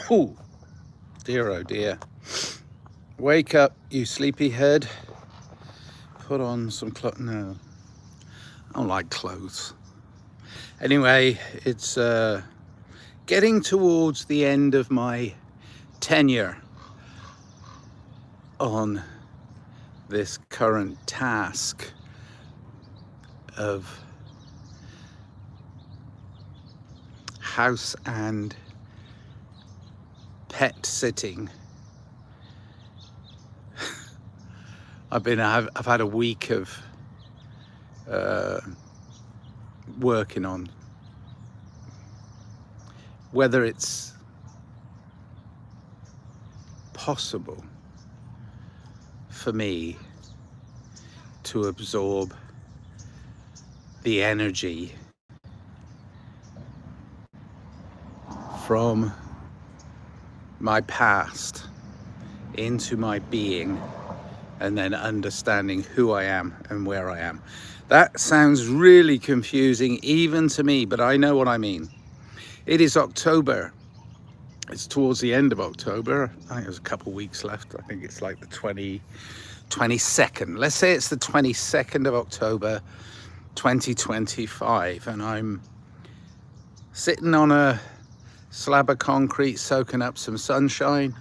Ooh, dear, oh dear. Wake up, you sleepyhead. Put on some clothes. No, I don't like clothes. Anyway, it's getting towards the end of my tenure on this current task of house and pet sitting. I've had a week of working on whether it's possible for me to absorb the energy from my past into my being, and then understanding who I am and where I am. That sounds really confusing even to me, but I know what I mean. It is October. It's towards the end of October. I think there's a couple of weeks left. I think it's like the 22nd. Let's say it's the 22nd of October, 2025. And I'm sitting on a slab of concrete, soaking up some sunshine.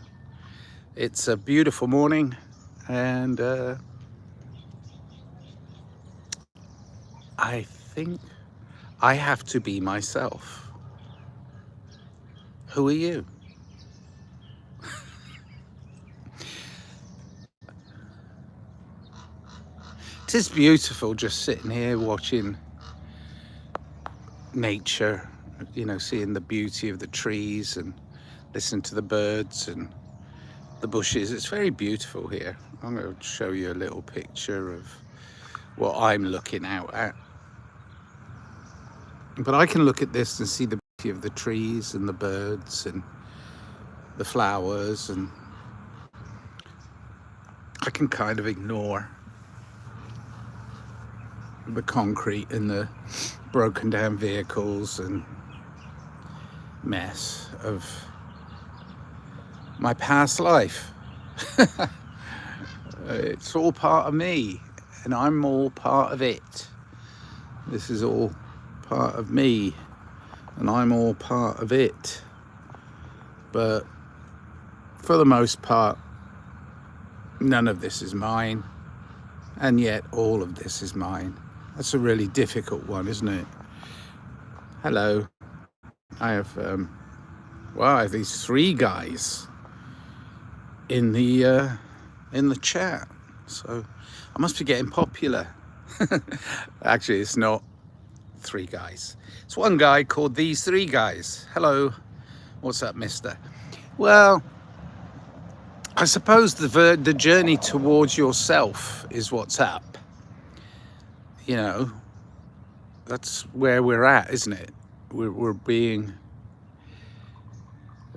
It's a beautiful morning. And I think I have to be myself. Who are you? It is beautiful just sitting here watching nature, you know, seeing the beauty of the trees and listening to the birds and the bushes. It's very beautiful here. I'm going to show you a little picture of what I'm looking out at. But I can look at this and see the beauty of the trees and the birds and the flowers, and I can kind of ignore the concrete and the broken down vehicles and mess of my past life. It's all part of me, and I'm all part of it. This is all part of me, and I'm all part of it. But for the most part, none of this is mine, and yet all of this is mine. That's a really difficult one, isn't it? Hello. I have I have these three guys in the chat, so I must be getting popular. Actually, it's not three guys. It's one guy called These Three Guys. Hello. What's up, mister? Well, I suppose the journey towards yourself is what's up. You know, that's where we're at, isn't it? We're being...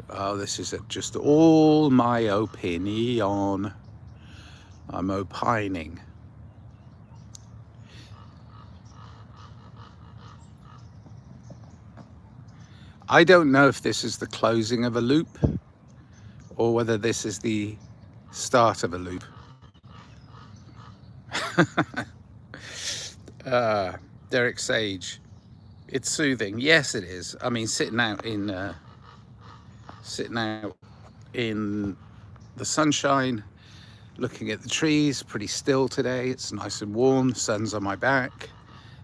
Oh, this is just all my opinion. I'm opining. I don't know if this is the closing of a loop or whether this is the start of a loop. Derek Sage, it's soothing. Yes, it is. I mean, sitting out in the sunshine, looking at the trees, pretty still today. It's nice and warm. The sun's on my back.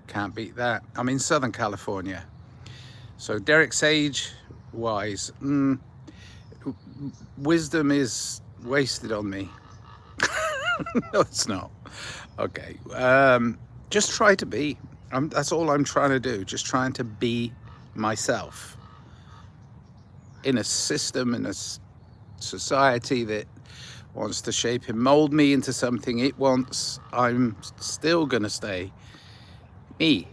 Can't beat that. I'm in Southern California. So Derek Sage wise, wisdom is wasted on me. No, it's not. Okay. Just try to be. That's all I'm trying to do. Just trying to be myself in a system, in a society that wants to shape and mold me into something it wants. I'm still gonna stay me,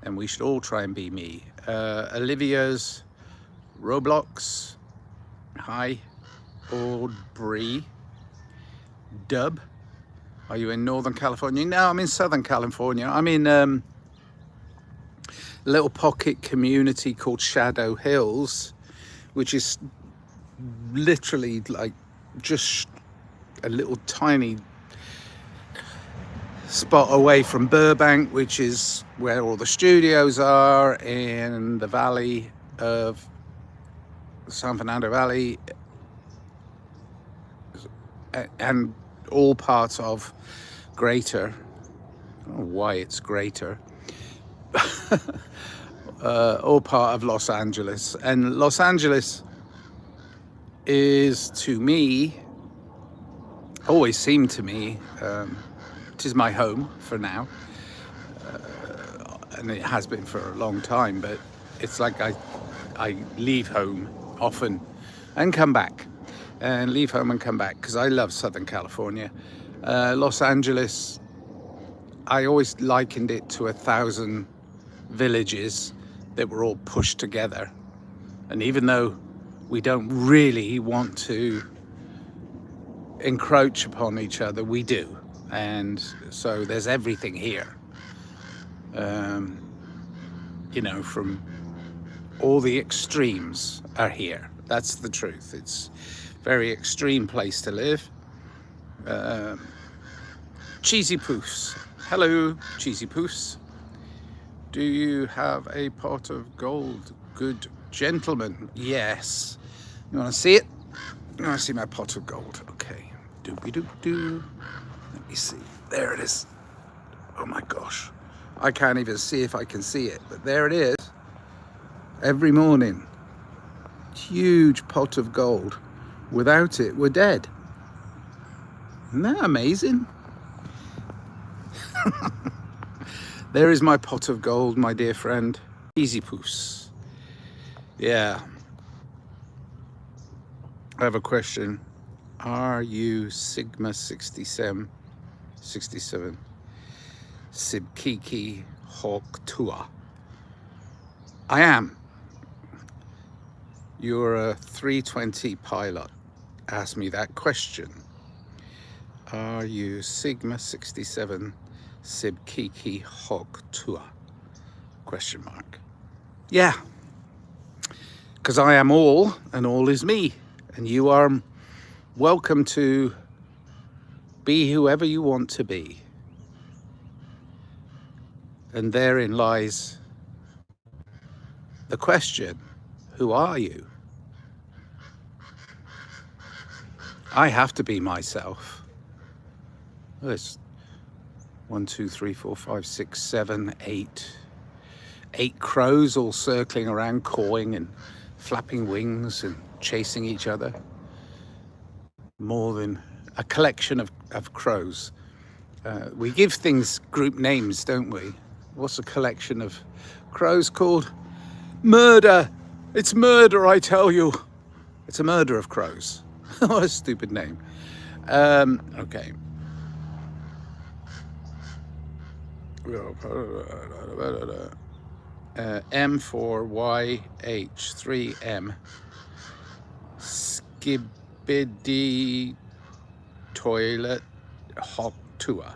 and we should all try and be me. Olivia's Roblox, hi. Aubrey Dub, are you in Northern California? No, I'm in Southern California. I'm in a little pocket community called Shadow Hills, which is literally like just a little tiny spot away from Burbank, which is where all the studios are in the valley of San Fernando Valley, and all parts of Greater. I don't know why it's Greater. All part of Los Angeles. And Los Angeles is, to me, always seemed to me, it is my home for now, and it has been for a long time, but it's like I leave home often and come back, and leave home and come back, because I love Southern California. Los Angeles, I always likened it to 1,000 villages that were all pushed together, and even though we don't really want to encroach upon each other, we do. And so there's everything here, you know, from all the extremes are here. That's the truth. It's a very extreme place to live. Cheesy Poofs. Hello, Cheesy Poofs. Do you have a pot of gold, good gentleman? Yes. You want to see it? You want to see my pot of gold? Okay. Doopy-doop-doo. Let me see. There it is. Oh my gosh. I can't even see if I can see it, but there it is. Every morning. Huge pot of gold. Without it, we're dead. Isn't that amazing? There is my pot of gold, my dear friend. Easy Poofs. Yeah. I have a question. Are you Sigma 67 Sibkiki Hawk Tua? I am. You're a 320 pilot. Ask me that question. Are you Sigma 67 Sibkiki Hawk Tua? Question mark. Yeah. Because I am all, and all is me. And you are welcome to be whoever you want to be. And therein lies the question, who are you? I have to be myself. There's 1, 2, 3, 4, 5, 6, 7, 8. 8 crows all circling around, cawing and flapping wings and chasing each other. More than a collection of crows. We give things group names, don't we? What's a collection of crows called? Murder! It's murder, I tell you. It's a murder of crows. What a stupid name. Okay. M for YH, 3M. Skibidi toilet hawk tour.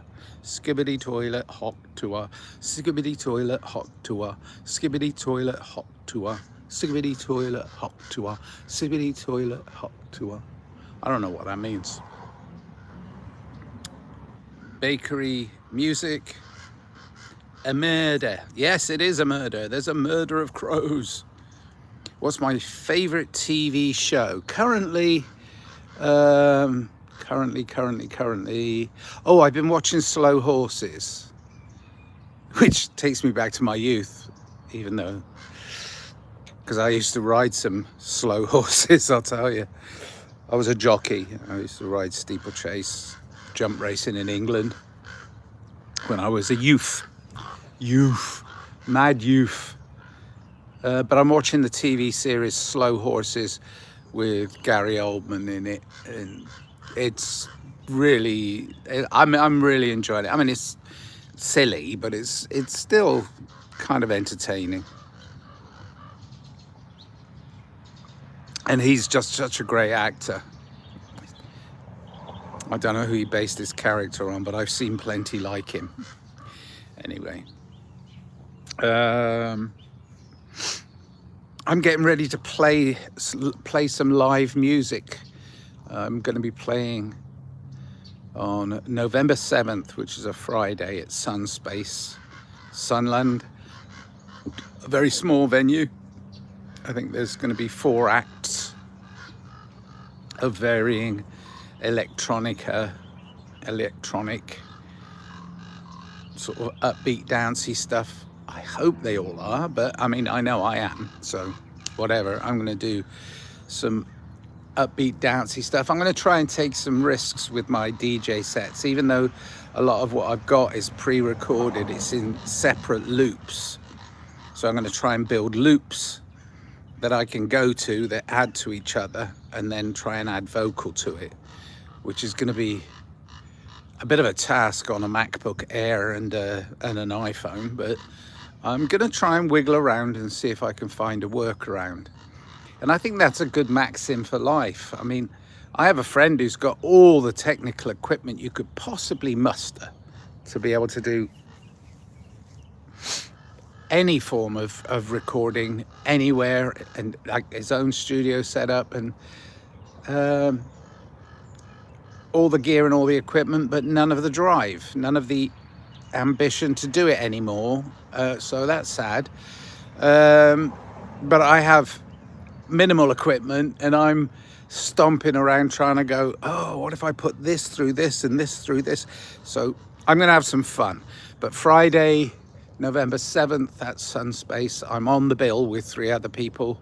Skibidi toilet hawk tour. Skibidi toilet hawk tour. Skibidi toilet hawk tour. Skibidi toilet hawk tour. Skibidi toilet hawk tour. I don't know what that means. Bakery music. A murder. Yes, it is a murder. There's a murder of crows. What's my favorite TV show? Currently. Oh, I've been watching Slow Horses, which takes me back to my youth, even though, because I used to ride some slow horses, I'll tell you. I was a jockey. I used to ride steeplechase, jump racing in England when I was a mad youth. But I'm watching the TV series Slow Horses with Gary Oldman in it, and it's really, I'm really enjoying it. I mean, it's silly, but it's still kind of entertaining. And he's just such a great actor. I don't know who he based his character on, but I've seen plenty like him. Anyway. I'm getting ready to play some live music. I'm going to be playing on November 7th, which is a Friday, at Sunspace, Sunland, a very small venue. I think there's going to be 4 acts of varying electronic sort of upbeat, dancey stuff. I hope they all are, but I mean, I know I am, so whatever. I'm going to do some upbeat, dancey stuff. I'm going to try and take some risks with my DJ sets, even though a lot of what I've got is pre-recorded. It's in separate loops, so I'm going to try and build loops that I can go to that add to each other, and then try and add vocal to it, which is going to be a bit of a task on a MacBook Air and an iPhone, but I'm going to try and wiggle around and see if I can find a workaround. And I think that's a good maxim for life. I mean, I have a friend who's got all the technical equipment you could possibly muster to be able to do any form of recording anywhere, and like his own studio setup and all the gear and all the equipment, but none of the drive, none of the ambition to do it anymore. So that's sad. But I have minimal equipment, and I'm stomping around trying to go, oh, what if I put this through this and this through this? So I'm going to have some fun. But Friday, November 7th at Sunspace, I'm on the bill with 3 other people,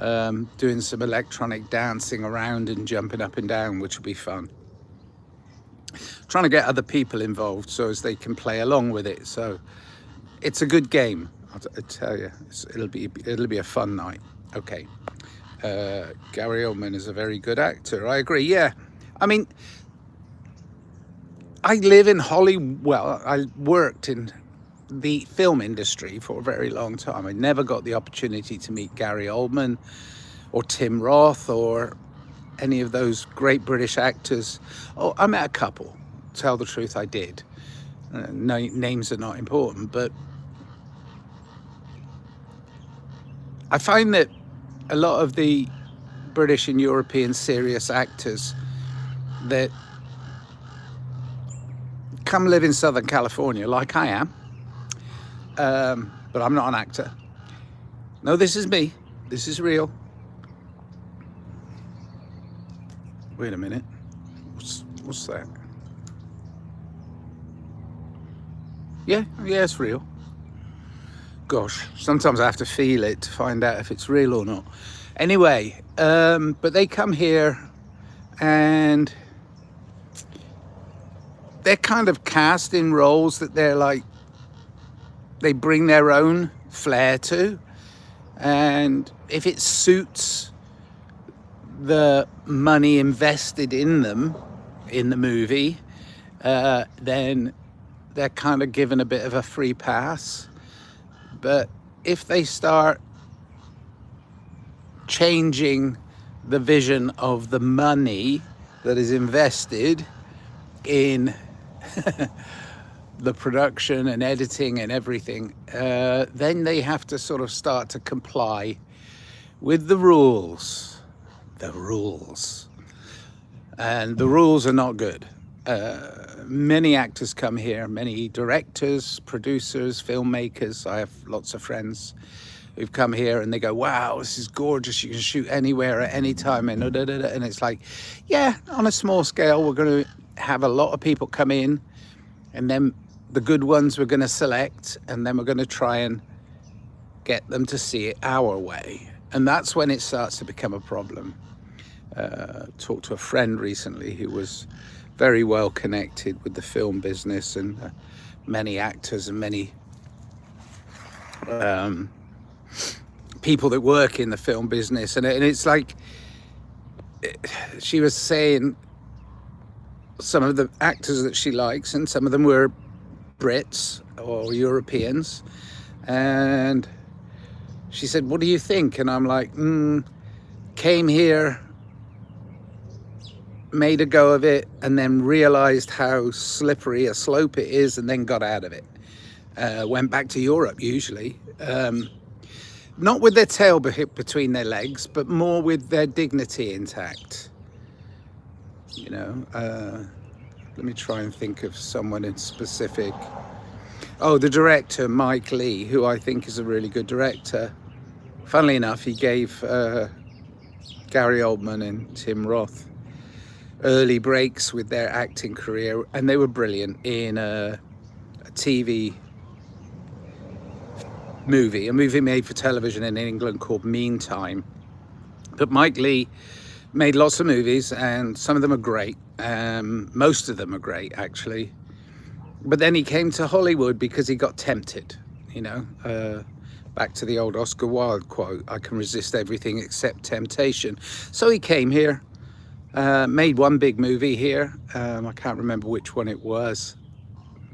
doing some electronic dancing around and jumping up and down, which will be fun. Trying to get other people involved so as they can play along with it. So it's a good game, I tell you. It'll be a fun night. Okay. Gary Oldman is a very good actor. I agree. Yeah. I mean, I live in Hollywood. Well, I worked in the film industry for a very long time. I never got the opportunity to meet Gary Oldman or Tim Roth or any of those great British actors. Oh, I met a couple. Tell the truth, I did. No, names are not important, but I find that a lot of the British and European serious actors that come live in Southern California, like I am, but I'm not an actor. No, this is me. This is real. Wait a minute. What's that? Yeah, it's real. Gosh, sometimes I have to feel it to find out if it's real or not. Anyway, but they come here and they're kind of cast in roles that they're like, they bring their own flair to. And if it suits the money invested in them in the movie, then they're kind of given a bit of a free pass. But if they start changing the vision of the money that is invested in the production and editing and everything, then they have to sort of start to comply with the rules. And the rules are not good. Many actors come here, many directors, producers, filmmakers. I have lots of friends who've come here and they go, wow, this is gorgeous. You can shoot anywhere at any time. And it's like, yeah, on a small scale, we're going to have a lot of people come in, and then the good ones we're going to select, and then we're going to try and get them to see it our way. And that's when it starts to become a problem. Talked to a friend recently who was very well connected with the film business and many actors and many people that work in the film business. And it's like, she was saying some of the actors that she likes, and some of them were Brits or Europeans. And she said, what do you think? And I'm like, came here, made a go of it, and then realized how slippery a slope it is, and then got out of it. Went back to Europe usually. not with their tail between their legs, but more with their dignity intact. You know, let me try and think of someone in specific. Oh, the director, Mike Leigh, who I think is a really good director. Funnily enough, he gave Gary Oldman and Tim Roth early breaks with their acting career, and they were brilliant in a TV movie, a movie made for television in England called Meantime. But Mike Leigh made lots of movies, and some of them are great. Most of them are great, actually. But then he came to Hollywood because he got tempted, you know. Back to the old Oscar Wilde quote, I can resist everything except temptation. So he came here, made one big movie here. I can't remember which one it was.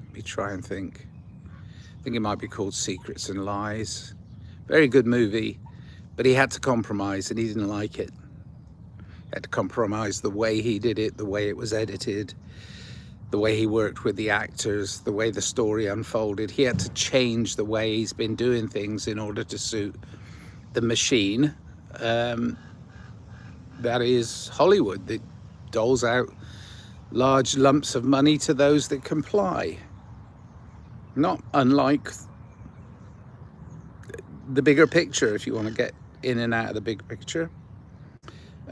Let me try and think. I think it might be called Secrets and Lies. Very good movie, but he had to compromise, and he didn't like it. He had to compromise the way he did it, the way it was edited, the way he worked with the actors, the way the story unfolded. He had to change the way he's been doing things in order to suit the machine that is Hollywood, that doles out large lumps of money to those that comply. Not unlike the bigger picture, if you want to get in and out of the big picture.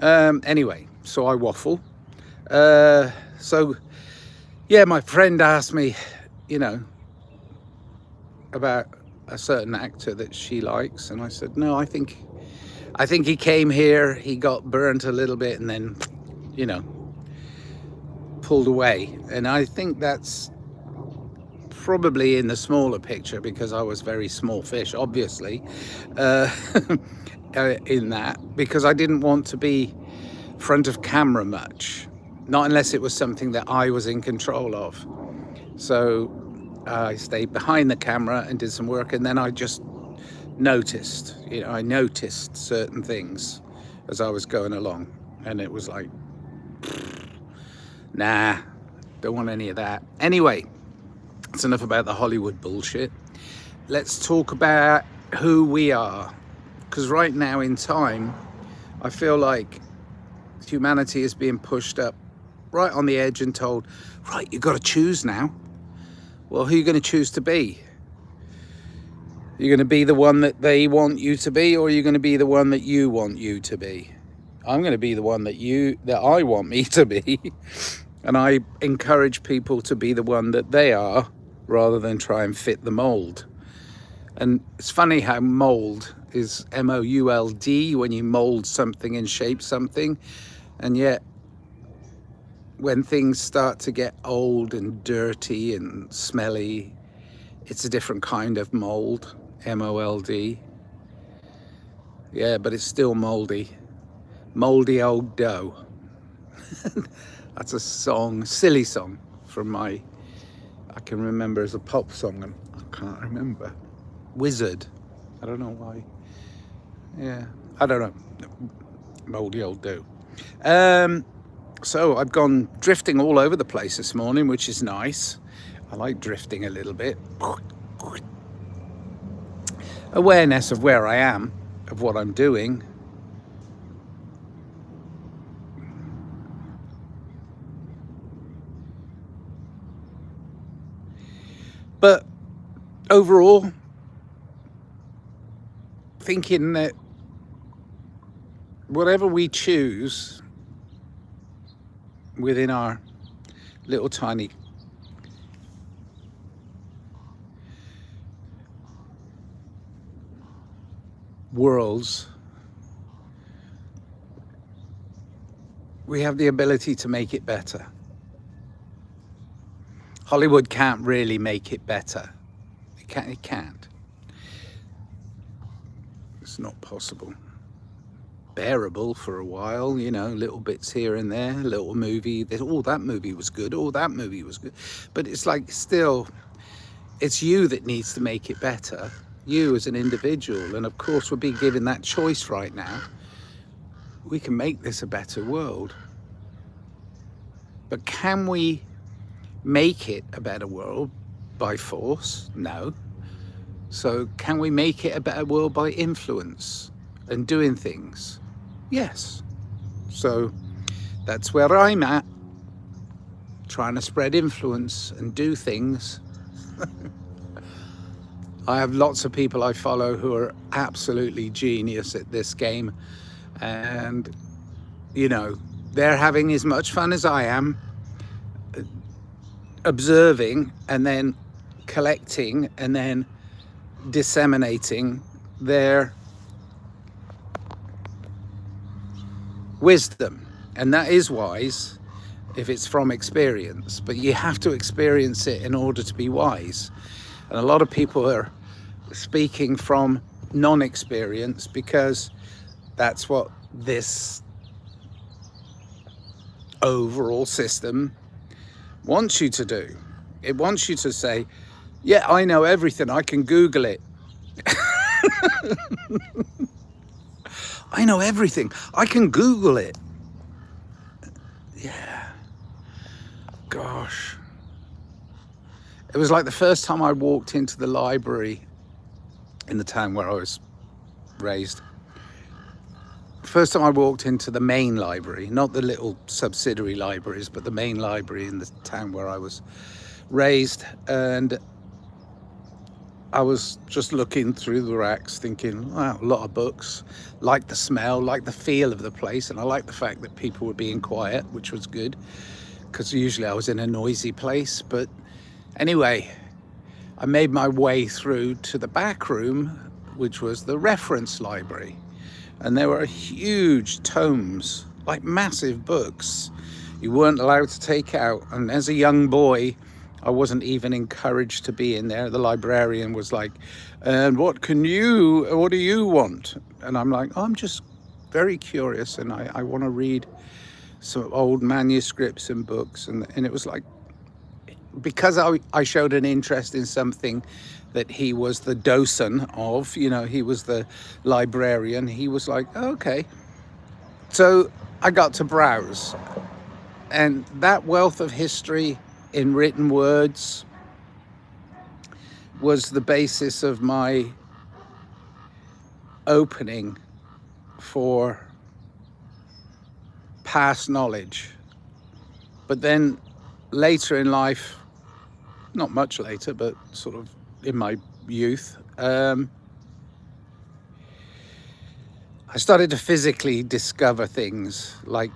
Anyway, so I waffle. So yeah, my friend asked me, you know, about a certain actor that she likes, and I said, no, I think he came here, he got burnt a little bit, and then, you know, pulled away. And I think that's probably in the smaller picture, because I was very small fish, obviously, in that, because I didn't want to be front of camera much, not unless it was something that I was in control of. So I stayed behind the camera and did some work, and then I just noticed, you know, I noticed certain things as I was going along, and it was like, nah, don't want any of that. Anyway, that's enough about the Hollywood bullshit. Let's talk about who we are, because right now in time, I feel like humanity is being pushed up right on the edge and told, right, you've got to choose now. Well, who are you going to choose to be? You're going to be the one that they want you to be, or are you going to be the one that you want you to be? I'm going to be the one that I want me to be. And I encourage people to be the one that they are, rather than try and fit the mold. And it's funny how mold is M-O-U-L-D, when you mold something and shape something. And yet, when things start to get old and dirty and smelly, it's a different kind of mold, M-O-L-D. Yeah, but it's still moldy. Moldy old dough. That's a song, silly song from I can remember as a pop song, and I can't remember. Wizard. I don't know why. Yeah, I don't know. Moldy old dough. So I've gone drifting all over the place this morning, which is nice. I like drifting a little bit. Awareness of where I am, of what I'm doing. But overall, thinking that whatever we choose within our little tiny worlds, we have the ability to make it better. Hollywood can't really make it better. It can't. It's not possible. Bearable for a while, you know, little bits here and there, little movie, oh, that movie was good, oh, that movie was good. But it's like, still, it's you that needs to make it better, you as an individual. And of course, we're being given that choice right now. We can make this a better world. But can we make it a better world by force? No. So can we make it a better world by influence and doing things? Yes. So that's where I'm at, trying to spread influence and do things. I have lots of people I follow who are absolutely genius at this game, and you know, they're having as much fun as I am, observing and then collecting and then disseminating their wisdom. And that is wise if it's from experience, but you have to experience it in order to be wise. And a lot of people are speaking from non-experience because that's what this overall system wants you to do. It wants you to say, yeah, I know everything, I can Google it. I know everything, I can Google it. Yeah, gosh. It was like the first time I walked into the library in the town where I was raised. First time I walked into the main library, not the little subsidiary libraries, but the main library in the town where I was raised. And I was just looking through the racks thinking, wow, a lot of books, like the smell, like the feel of the place. And I liked the fact that people were being quiet, which was good, because usually I was in a noisy place. But anyway, I made my way through to the back room, which was the reference library. And there were huge tomes, like massive books you weren't allowed to take out. And as a young boy, I wasn't even encouraged to be in there. The librarian was like, and what do you want? And I'm like, oh, I'm just very curious, and I want to read some old manuscripts and books. And it was like, because I showed an interest in something that he was the docent of, you know, he was the librarian, he was like, oh, okay. So I got to browse, and that wealth of history in written words was the basis of my opening for past knowledge. But then later in life, not much later, but sort of in my youth, I started to physically discover things, like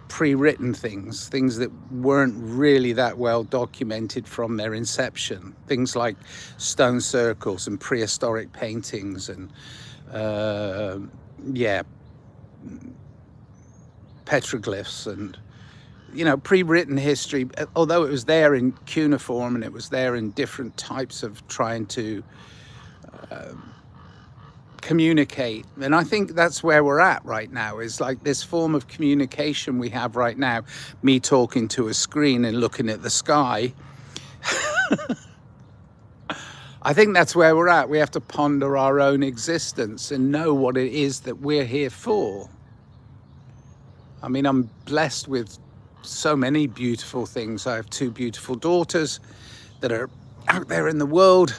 pre-written things that weren't really that well documented from their inception. Things like stone circles and prehistoric paintings and petroglyphs and, you know, pre-written history, although it was there in cuneiform and it was there in different types of trying to communicate. And I think that's where we're at right now, is like this form of communication we have right now, me talking to a screen and looking at the sky. I think that's where we're at. We have to ponder our own existence and know what it is that we're here for. I mean, I'm blessed with so many beautiful things. I have two beautiful daughters that are out there in the world,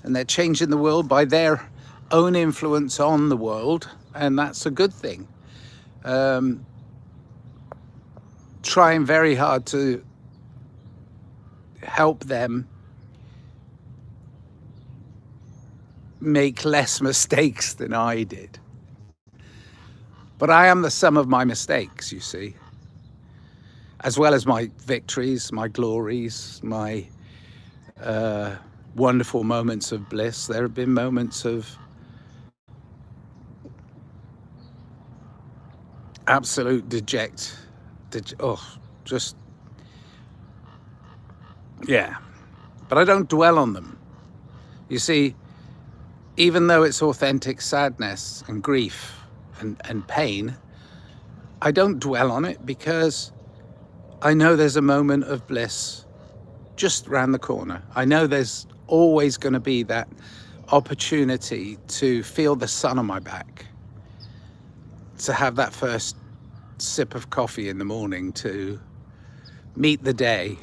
and they're changing the world by their own influence on the world, and that's a good thing. Trying very hard to help them make less mistakes than I did. But I am the sum of my mistakes, you see, as well as my victories, my glories, my wonderful moments of bliss. There have been moments of absolute but I don't dwell on them. You see, even though it's authentic sadness and grief and pain, I don't dwell on it, because I know there's a moment of bliss just around the corner. I know there's always going to be that opportunity to feel the sun on my back, to have that first sip of coffee in the morning, to meet the day.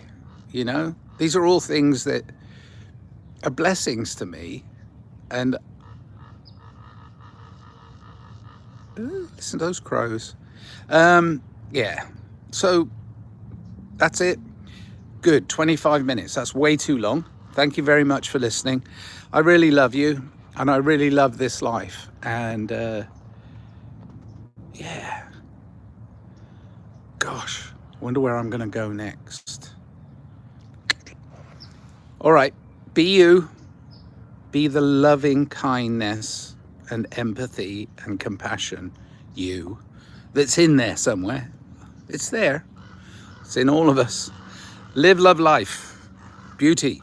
You know, these are all things that are blessings to me. And listen to those crows. Yeah, so that's it. Good, 25 minutes. That's way too long. Thank you very much for listening. I really love you, and I really love this life. And yeah, gosh, I wonder where I'm going to go next. All right, be you. Be the loving kindness and empathy and compassion you that's in there somewhere. It's there. It's in all of us. Live, love, life. Beauty.